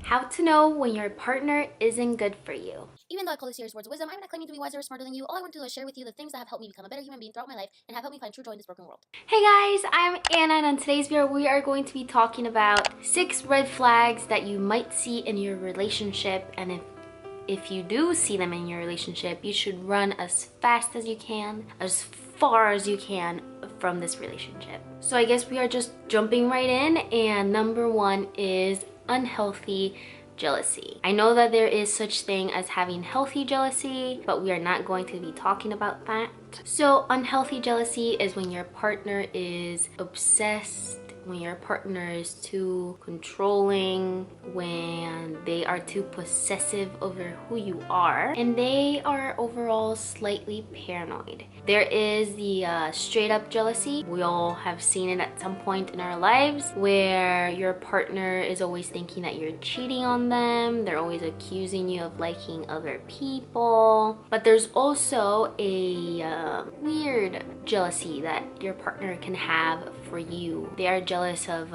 How to know when your partner isn't good for you. Even though I call this series words of wisdom, I'm not claiming to be wiser or smarter than you. All I want to do is share with you the things that have helped me become a better human being throughout my life and have helped me find true joy in this broken world. Hey guys, I'm Anna, and on today's video we are going to be talking about 6 red flags that you might see in your relationship, and if you do see them in your relationship, you should run as fast as you can, as far as you can from this relationship. So I guess we are just jumping right in, and number 1 is unhealthy jealousy. I know that there is such thing as having healthy jealousy, but we are not going to be talking about that. So unhealthy jealousy is when your partner is obsessed, when your partner is too controlling, when they are too possessive over who you are, and they are overall slightly paranoid. There is the straight up jealousy. We all have seen it at some point in our lives, where your partner is always thinking that you're cheating on them. They're always accusing you of liking other people. But there's also a weird jealousy that your partner can have for you. They are jealous of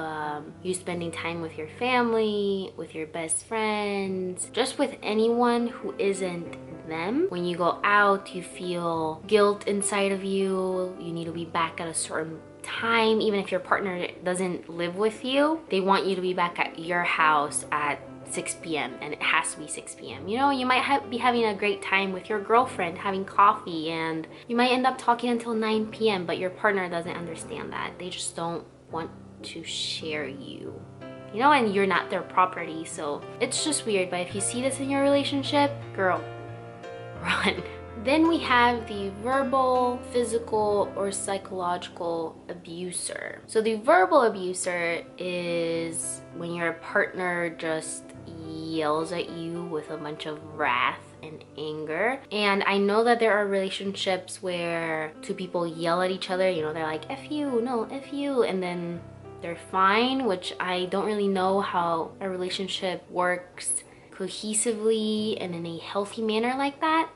you spending time with your family, with your best friends, just with anyone who isn't them. When you go out, you feel guilt inside of you. You need to be back at a certain time. Even if your partner doesn't live with you, they want you to be back at your house at 6 p.m. and it has to be 6 p.m. You know, you might be having a great time with your girlfriend, having coffee, and you might end up talking until 9 p.m. but your partner doesn't understand that. They just don't want to share you, you know, and you're not their property. So it's just weird. But if you see this in your relationship, girl, run. Then we have the verbal, physical, or psychological abuser. So the verbal abuser is when your partner just yells at you with a bunch of wrath and anger. And I know that there are relationships where two people yell at each other, you know, they're like, F you, no, F you, and then they're fine, which I don't really know how a relationship works cohesively and in a healthy manner like that.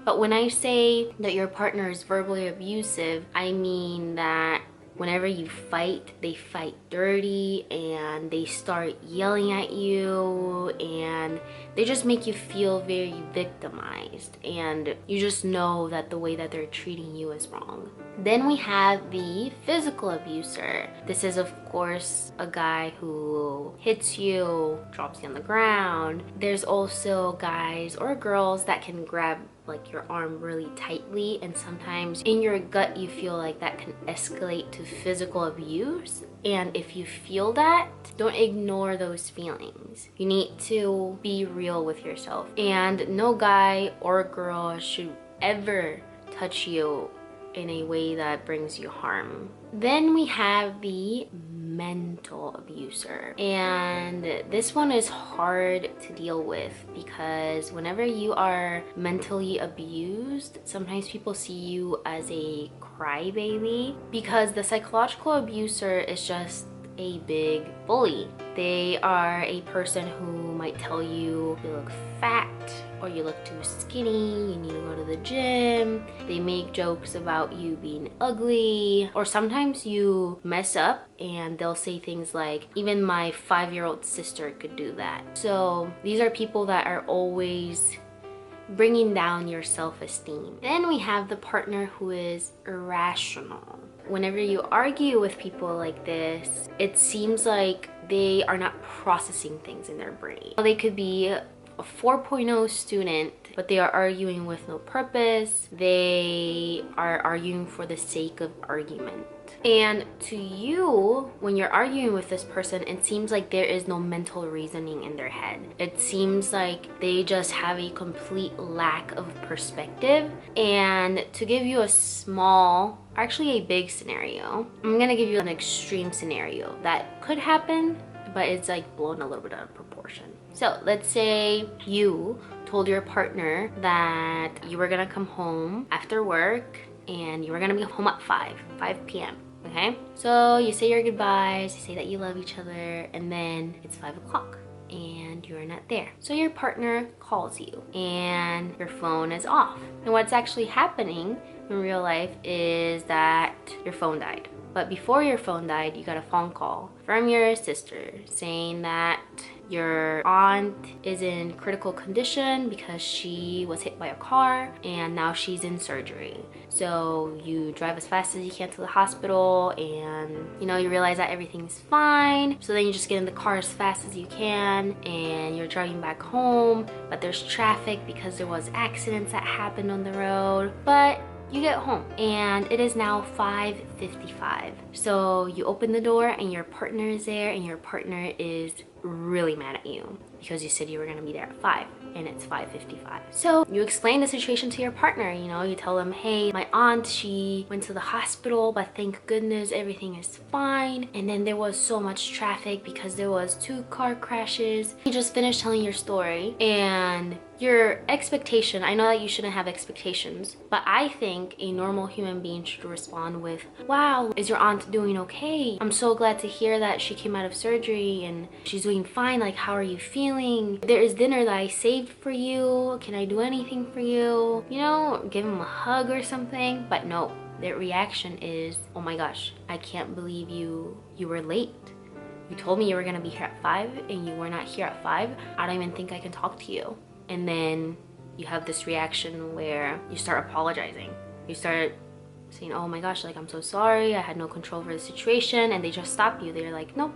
But when I say that your partner is verbally abusive, I mean that whenever you fight, they fight dirty and they start yelling at you and they just make you feel very victimized, and you just know that the way that they're treating you is wrong. Then we have the physical abuser. This is of course a guy who hits you, drops you on the ground. There's also guys or girls that can grab like your arm really tightly, and sometimes in your gut you feel like that can escalate to physical abuse. And if you feel that, don't ignore those feelings. You need to be real with yourself, and no guy or girl should ever touch you in a way that brings you harm. Then we have the mental abuser, and this one is hard to deal with because whenever you are mentally abused, sometimes people see you as a crybaby, because the psychological abuser is just a big bully. They are a person who might tell you look fat or you look too skinny, you need to go to the gym. They make jokes about you being ugly, or sometimes you mess up and they'll say things like, even my 5-year-old sister could do that. So these are people that are always bringing down your self-esteem. Then we have the partner who is irrational. Whenever you argue with people like this, it seems like they are not processing things in their brain. They could be a 4.0 student, but they are arguing with no purpose. They are arguing for the sake of argument. And to you, when you're arguing with this person, it seems like there is no mental reasoning in their head. It seems like they just have a complete lack of perspective. And to give you a small, actually a big scenario, I'm gonna give you an extreme scenario that could happen, but it's like blown a little bit out of proportion. So let's say you told your partner that you were gonna come home after work and you were gonna be home at 5 p.m. Okay, so you say your goodbyes, you say that you love each other, and then it's 5 o'clock and you're not there. So your partner calls you and your phone is off. And what's actually happening in real life is that your phone died. But before your phone died, you got a phone call from your sister saying that your aunt is in critical condition because she was hit by a car and now she's in surgery. So you drive as fast as you can to the hospital, and you realize that everything's fine. So then you just get in the car as fast as you can and you're driving back home, but there's traffic because there was accidents that happened on the road. But you get home and it is now 5:55. So you open the door and your partner is there, and your partner is really mad at you because you said you were gonna be there at 5 and it's 5:55. So you explain the situation to your partner. You tell them, hey, my aunt, she went to the hospital, but thank goodness everything is fine. And then there was so much traffic because there was 2 car crashes. You just finished telling your story, and your expectation, I know that you shouldn't have expectations, but I think a normal human being should respond with, wow, is your aunt doing okay? I'm so glad to hear that she came out of surgery and she's doing fine. Like, how are you feeling? There is dinner that I saved for you. Can I do anything for you? Give him a hug or something. But no, their reaction is, oh my gosh, I can't believe you were late. You told me you were gonna be here at 5 and you were not here at 5. I don't even think I can talk to you. And then you have this reaction where you start apologizing. You start saying, oh my gosh, like, I'm so sorry, I had no control over the situation. And they just stop you. They're like, nope,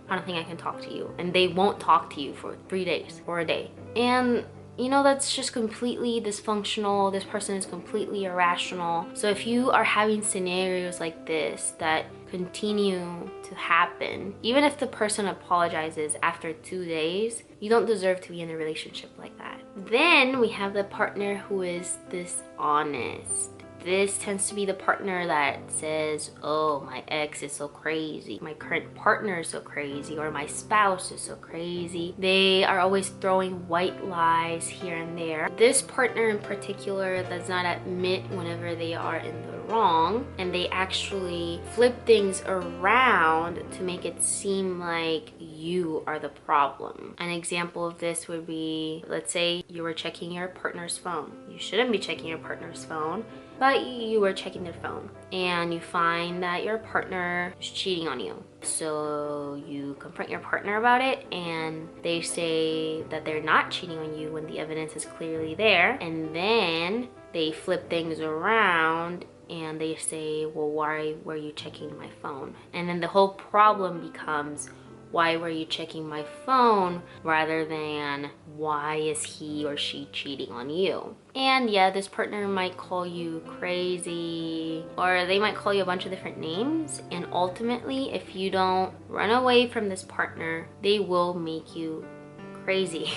I don't think I can talk to you. And they won't talk to you for 3 days or a day. And that's just completely dysfunctional. This person is completely irrational. So if you are having scenarios like this that continue to happen, even if the person apologizes after 2 days, you don't deserve to be in a relationship like that. Then we have the partner who is dishonest. This tends to be the partner that says, oh, my ex is so crazy, my current partner is so crazy, or my spouse is so crazy. They are always throwing white lies here and there. This partner in particular does not admit whenever they are in the wrong, and they actually flip things around to make it seem like you are the problem. An example of this would be, let's say you were checking your partner's phone. You shouldn't be checking your partner's phone, but you were checking their phone and you find that your partner is cheating on you. So you confront your partner about it, and they say that they're not cheating on you when the evidence is clearly there. And then they flip things around and they say, well, why were you checking my phone? And then the whole problem becomes, why were you checking my phone, rather than why is he or she cheating on you? And yeah, this partner might call you crazy, or they might call you a bunch of different names. And ultimately, if you don't run away from this partner, they will make you crazy.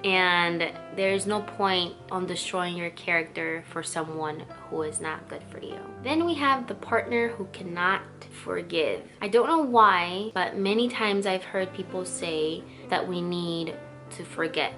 And there's no point on destroying your character for someone who is not good for you. Then we have the partner who cannot forgive. I don't know why, but many times I've heard people say that we need to forget.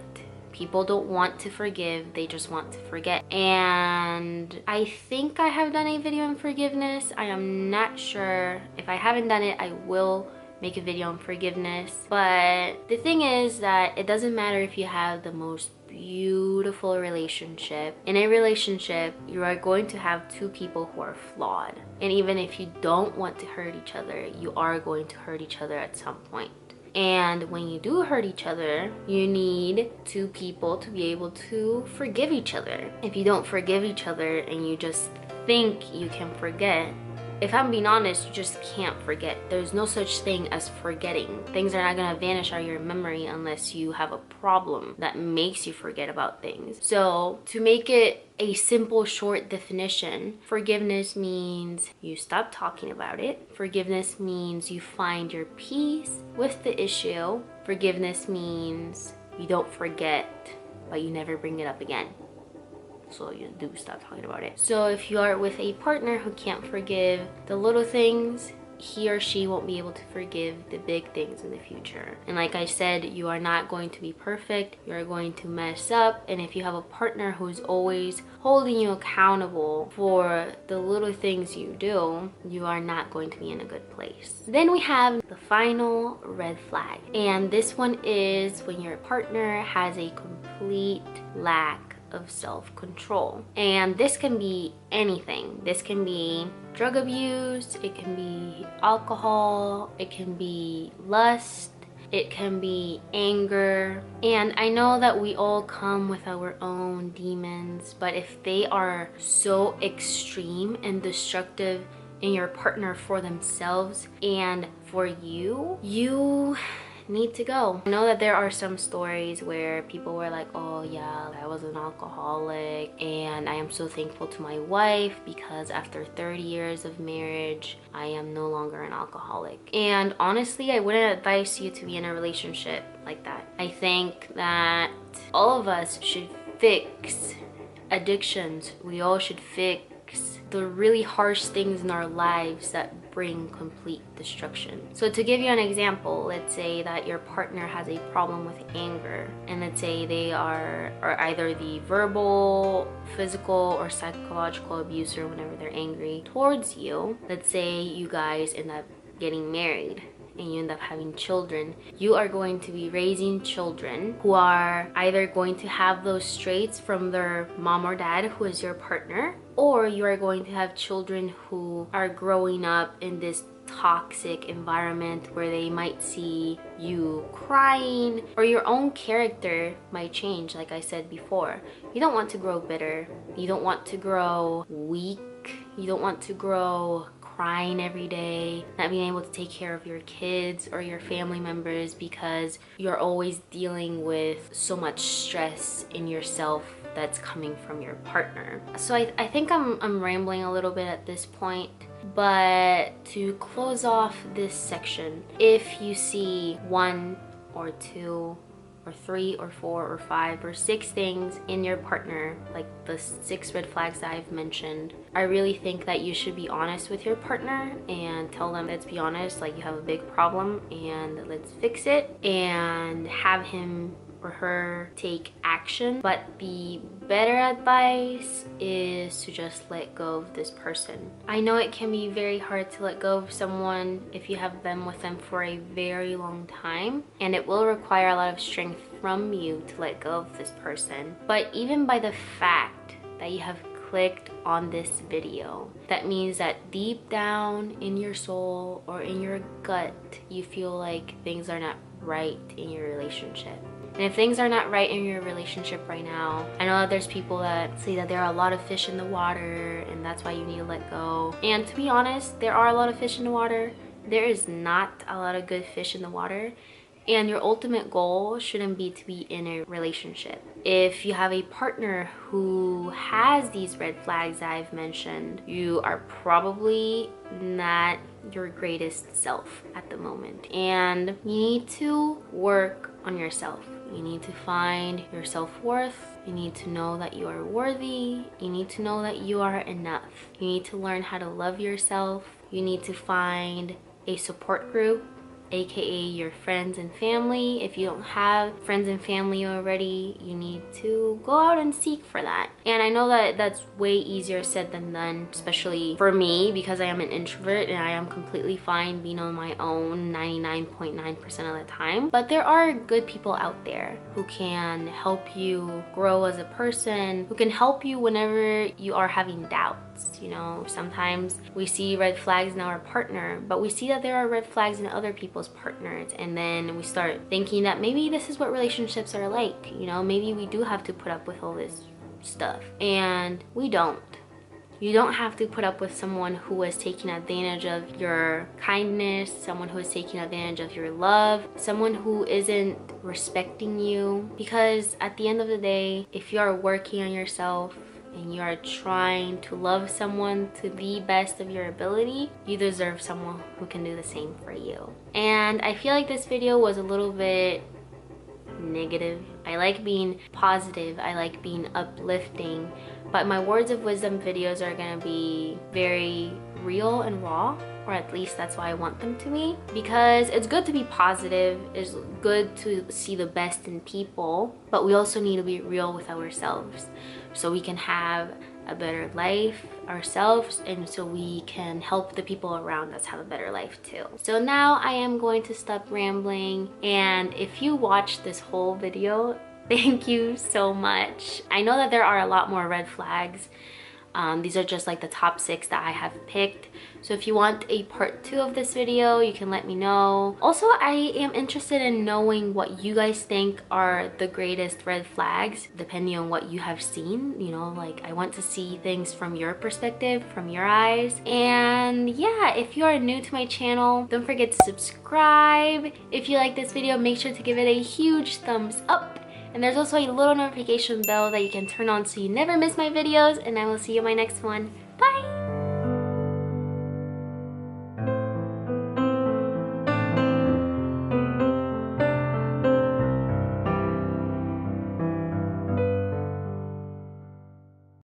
People don't want to forgive, they just want to forget. And I think I have done a video on forgiveness. I am not sure. If I haven't done it, I will make a video on forgiveness. But the thing is that it doesn't matter if you have the most beautiful relationship. In a relationship, you are going to have 2 people who are flawed. And even if you don't want to hurt each other, you are going to hurt each other at some point. And when you do hurt each other, you need 2 people to be able to forgive each other. If you don't forgive each other and you just think you can forget, if I'm being honest, you just can't forget. There's no such thing as forgetting. Things are not gonna vanish out of your memory unless you have a problem that makes you forget about things. So to make it a simple, short definition, forgiveness means you stop talking about it. Forgiveness means you find your peace with the issue. Forgiveness means you don't forget, but you never bring it up again. So you do stop talking about it. So if you are with a partner who can't forgive the little things, he or she won't be able to forgive the big things in the future. And like I said, you are not going to be perfect. You're going to mess up. And if you have a partner who's always holding you accountable for the little things you do, you are not going to be in a good place. Then we have the final red flag. And this one is when your partner has a complete lack of self-control. And this can be anything. This can be drug abuse, it can be alcohol, it can be lust, it can be anger. And I know that we all come with our own demons, but if they are so extreme and destructive in your partner for themselves and for you, you need to go. I know that there are some stories where people were like, oh yeah, I was an alcoholic and I am so thankful to my wife because after 30 years of marriage, I am no longer an alcoholic. And honestly, I wouldn't advise you to be in a relationship like that. I think that all of us should fix addictions. We all should fix the really harsh things in our lives that bring complete destruction. So to give you an example, let's say that your partner has a problem with anger, and let's say they are either the verbal, physical, or psychological abuser whenever they're angry towards you. Let's say you guys end up getting married and you end up having children. You are going to be raising children who are either going to have those traits from their mom or dad, who is your partner, or you are going to have children who are growing up in this toxic environment where they might see you crying, or your own character might change. Like I said before, you don't want to grow bitter, you don't want to grow weak, you don't want to grow crying every day, not being able to take care of your kids or your family members because you're always dealing with so much stress in yourself that's coming from your partner. So I think I'm rambling a little bit at this point, but to close off this section, if you see 1 or 2 or 3 or 4 or 5 or 6 things in your partner, like the 6 red flags that I've mentioned, I really think that you should be honest with your partner and tell them, let's be honest, like you have a big problem and let's fix it, and have him or her take action. But the better advice is to just let go of this person. I know it can be very hard to let go of someone if you have been with them for a very long time, and it will require a lot of strength from you to let go of this person. But even by the fact that you have clicked on this video, that means that deep down in your soul or in your gut, you feel like things are not right in your relationship. And if things are not right in your relationship right now, I know that there's people that say that there are a lot of fish in the water and that's why you need to let go. And to be honest, there are a lot of fish in the water. There is not a lot of good fish in the water. And your ultimate goal shouldn't be to be in a relationship. If you have a partner who has these red flags that I've mentioned, you are probably not your greatest self at the moment. And you need to work on yourself. You need to find your self-worth. You need to know that you are worthy. You need to know that you are enough. You need to learn how to love yourself. You need to find a support group, aka your friends and family. If you don't have friends and family already, you need to go out and seek for that. And I know that that's way easier said than done, especially for me, because I am an introvert and I am completely fine being on my own 99.9% of the time. But there are good people out there who can help you grow as a person, who can help you whenever you are having doubts. You know, sometimes we see red flags in our partner, but we see that there are red flags in other people's partners, and then we start thinking that maybe this is what relationships are like. You know, maybe we do have to put up with all this stuff, and we don't. You don't have to put up with someone who is taking advantage of your kindness, someone who is taking advantage of your love, someone who isn't respecting you. Because at the end of the day, if you are working on yourself and you are trying to love someone to the best of your ability, you deserve someone who can do the same for you. And I feel like this video was a little bit negative. I like being positive, I like being uplifting, but my words of wisdom videos are gonna be very real and raw, or at least that's why I want them to be, because it's good to be positive, it's good to see the best in people, but we also need to be real with ourselves so we can have a better life ourselves, and so we can help the people around us have a better life too. So now I am going to stop rambling, and if you watched this whole video, thank you so much. I know that there are a lot more red flags, These are just like the top 6 that I have picked. So if you want a part 2 of this video, you can let me know. Also, I am interested in knowing what you guys think are the greatest red flags, depending on what you have seen. You know, like I want to see things from your perspective, from your eyes. And yeah, if you are new to my channel, don't forget to subscribe. If you like this video, make sure to give it a huge thumbs up. And there's also a little notification bell that you can turn on so you never miss my videos, and I will see you in my next one. Bye!